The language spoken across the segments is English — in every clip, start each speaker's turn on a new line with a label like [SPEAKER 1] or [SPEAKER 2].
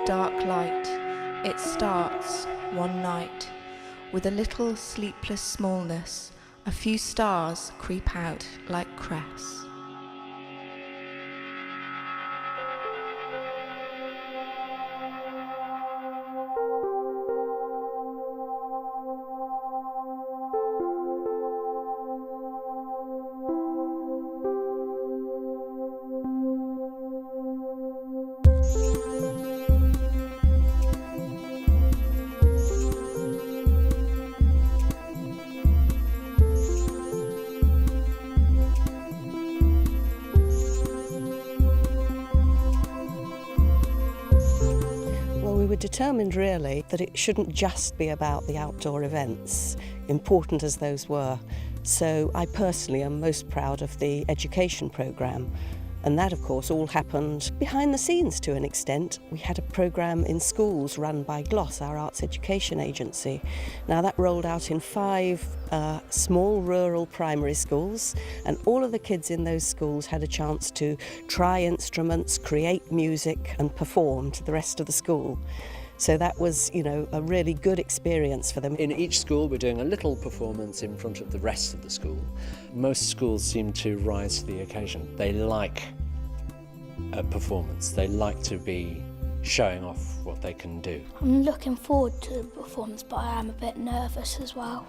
[SPEAKER 1] dark light, it starts one night. With a little sleepless smallness, a few stars creep out like cress.
[SPEAKER 2] We were determined really that it shouldn't just be about the outdoor events, important as those were. So I personally am most proud of the education programme, and that of course all happened behind the scenes to an extent. We had a programme in schools run by GLOS, our arts education agency. Now that rolled out in 5 small rural primary schools, and all of the kids in those schools had a chance to try instruments, create music and perform to the rest of the school. So that was, you know, a really good experience for them.
[SPEAKER 3] In each school we're doing a little performance in front of the rest of the school. Most schools seem to rise to the occasion. They like a performance. They like to be showing off what they can do.
[SPEAKER 4] I'm looking forward to the performance, but I am a bit nervous as well.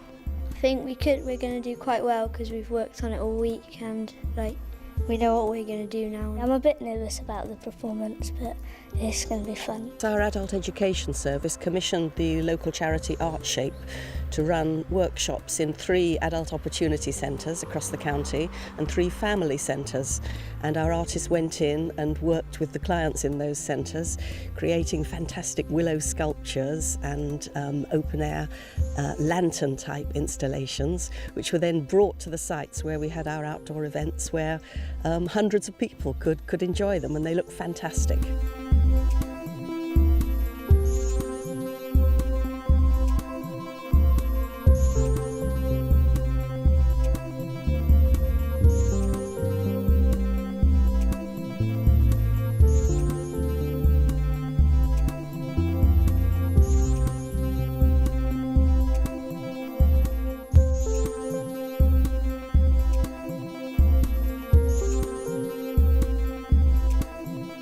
[SPEAKER 5] I think we're going to do quite well because we've worked on it all week and we know what we're going to do now.
[SPEAKER 4] I'm a bit nervous about the performance, but it's going to be fun.
[SPEAKER 2] Our adult education service commissioned the local charity Art Shape to run workshops in 3 adult opportunity centres across the county and 3 family centres. And our artists went in and worked with the clients in those centres, creating fantastic willow sculptures and open-air lantern-type installations, which were then brought to the sites where we had our outdoor events, where hundreds of people could enjoy them, and they looked fantastic.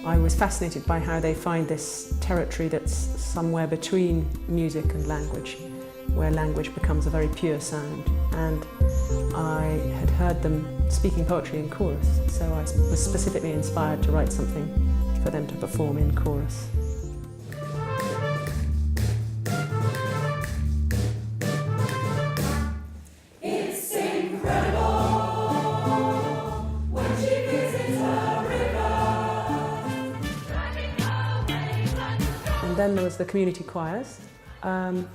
[SPEAKER 6] I was fascinated by how they find this territory that's somewhere between music and language, where language becomes a very pure sound. And I had heard them speaking poetry in chorus, so I was specifically inspired to write something for them to perform in chorus. Then there was the community choirs, and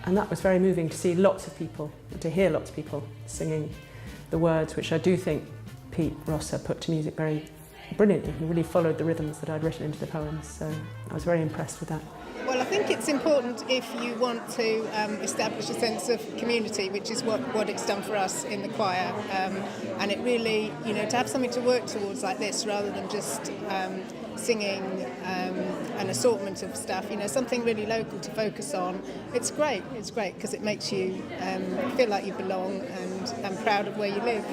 [SPEAKER 6] that was very moving to see lots of people, to hear lots of people singing the words, which I do think Pete Rosser put to music very brilliantly. He really followed the rhythms that I'd written into the poems, so I was very impressed with that.
[SPEAKER 7] Well, I think it's important if you want to establish a sense of community, which is what it's done for us in the choir, and it really, you know, to have something to work towards like this rather than just singing an assortment of stuff, you know, something really local to focus on. It's great because it makes you feel like you belong and proud of where you live.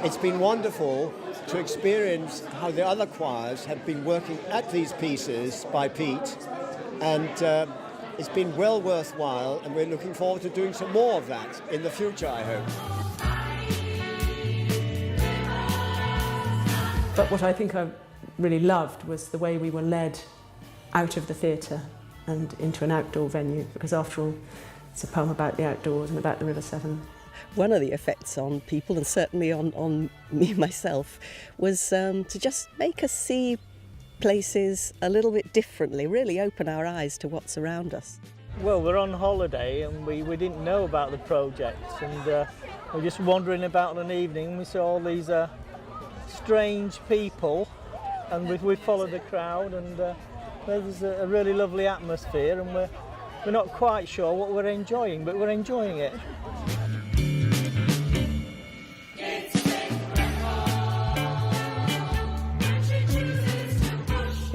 [SPEAKER 8] It's been wonderful to experience how the other choirs have been working at these pieces by Pete, and it's been well worthwhile, and we're looking forward to doing some more of that in the future, I hope.
[SPEAKER 6] But what I think I really loved was the way we were led out of the theatre and into an outdoor venue, because after all it's a poem about the outdoors and about the River Severn.
[SPEAKER 2] One of the effects on people, and certainly on me myself, was to just make us see places a little bit differently, really open our eyes to what's around us.
[SPEAKER 9] Well, we're on holiday and we didn't know about the project, and we're just wandering about an evening and we saw all these strange people, and we followed the crowd, and there's a really lovely atmosphere, and we're not quite sure what we're enjoying, but we're enjoying it.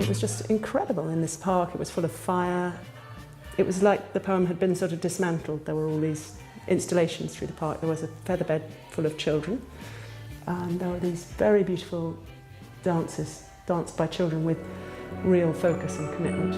[SPEAKER 6] it was just incredible in this park. It was full of fire. It was like the poem had been sort of dismantled. There were all these installations through the park. There was a featherbed full of children. And there were these very beautiful dances, danced by children with real focus and commitment.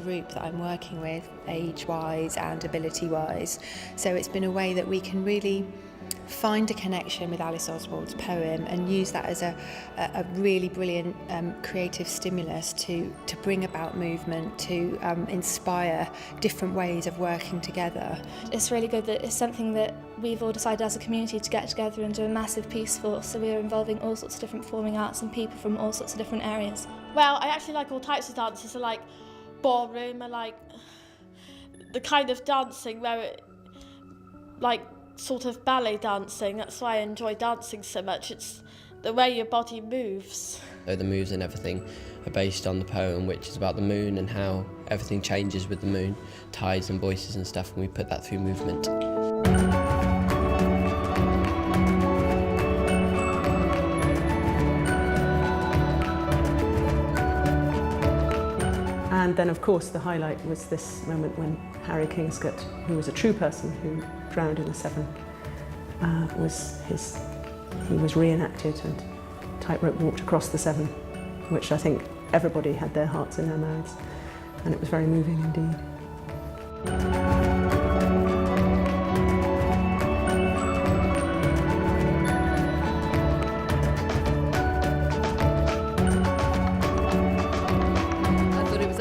[SPEAKER 10] Group that I'm working with, age-wise and ability-wise. So it's been a way that we can really find a connection with Alice Oswald's poem and use that as a really brilliant creative stimulus to bring about movement, to inspire different ways of working together.
[SPEAKER 11] It's really good that it's something that we've all decided as a community to get together and do a massive piece for, so we're involving all sorts of different performing arts and people from all sorts of different areas.
[SPEAKER 12] Well, I actually like all types of dances. I like ballroom, I like the kind of dancing where it, like sort of ballet dancing. That's why I enjoy dancing so much. It's the way your body moves.
[SPEAKER 13] So the moves and everything are based on the poem, which is about the moon and how everything changes with the moon, tides and voices and stuff, and we put that through movement.
[SPEAKER 6] And then, of course, the highlight was this moment when Harry Kingscott, who was a true person who drowned in the Severn, he was reenacted and tightrope walked across the Severn, which I think everybody had their hearts in their mouths, and it was very moving indeed.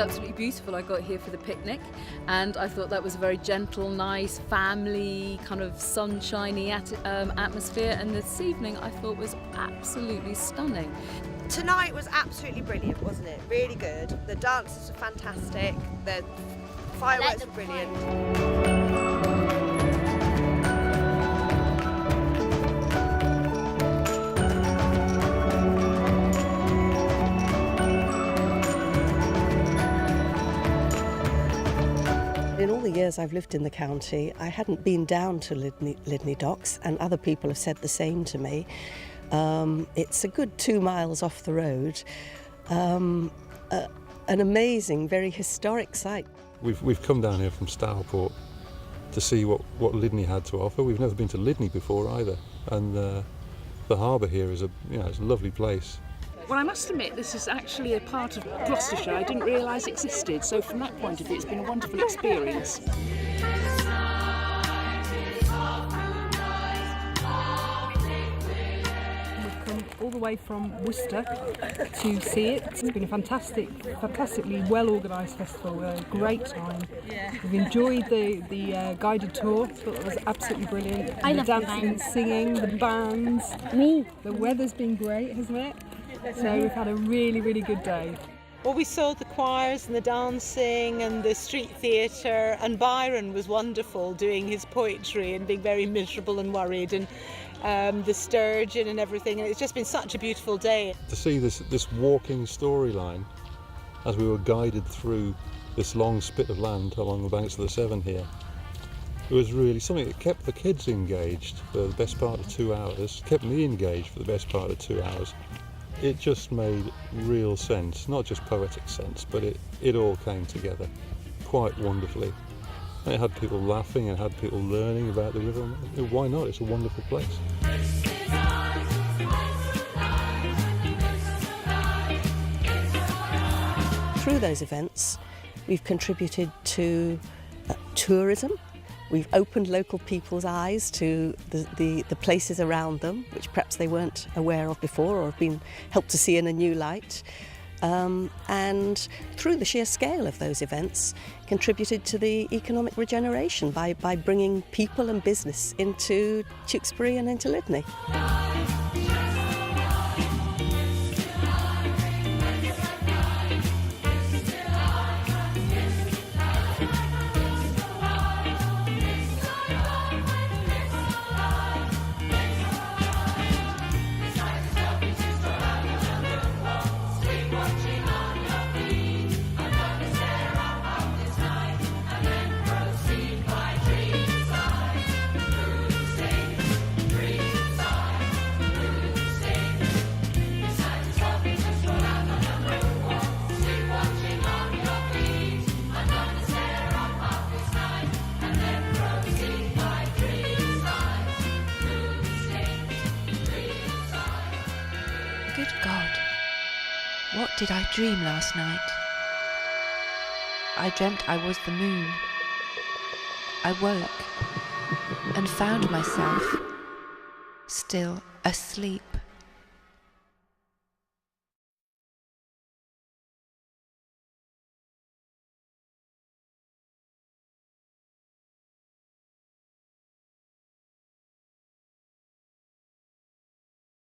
[SPEAKER 14] Absolutely beautiful. I got here for the picnic and I thought that was a very gentle, nice, family, kind of sunshiny atmosphere, and this evening I thought was absolutely stunning.
[SPEAKER 15] Tonight was absolutely brilliant, wasn't it? Really good. The dances were fantastic, the fireworks were brilliant.
[SPEAKER 2] In all the years I've lived in the county, I hadn't been down to Lydney Docks, and other people have said the same to me. It's a good 2 miles off the road. An amazing, very historic site.
[SPEAKER 16] We've come down here from Stourport to see what Lydney had to offer. We've never been to Lydney before either, and the harbour here is it's a lovely place.
[SPEAKER 17] Well, I must admit, this is actually a part of Gloucestershire I didn't realise existed, so from that point of view, it's been a wonderful experience.
[SPEAKER 18] We've come all the way from Worcester to see it. It's been a fantastically well-organised festival, a great time. We've enjoyed the guided tour, thought it was absolutely brilliant. The dancing and singing, the bands. The weather's been great, hasn't it? So we've had a really, really good day.
[SPEAKER 19] Well, we saw the choirs and the dancing and the street theatre, and Byron was wonderful doing his poetry and being very miserable and worried, and the sturgeon and everything, and it's just been such a beautiful day.
[SPEAKER 16] To see this walking storyline as we were guided through this long spit of land along the banks of the Severn here, it was really something that kept the kids engaged for the best part of 2 hours, kept me engaged for the best part of 2 hours. It just made real sense, not just poetic sense, but it all came together quite wonderfully. And it had people laughing and had people learning about the river. Why not? It's a wonderful place.
[SPEAKER 2] Through those events, we've contributed to tourism. We've opened local people's eyes to the places around them, which perhaps they weren't aware of before or have been helped to see in a new light. And through the sheer scale of those events, contributed to the economic regeneration by bringing people and business into Tewkesbury and into Lydney.
[SPEAKER 1] What did I dream last night? I dreamt I was the moon. I woke and found myself still asleep.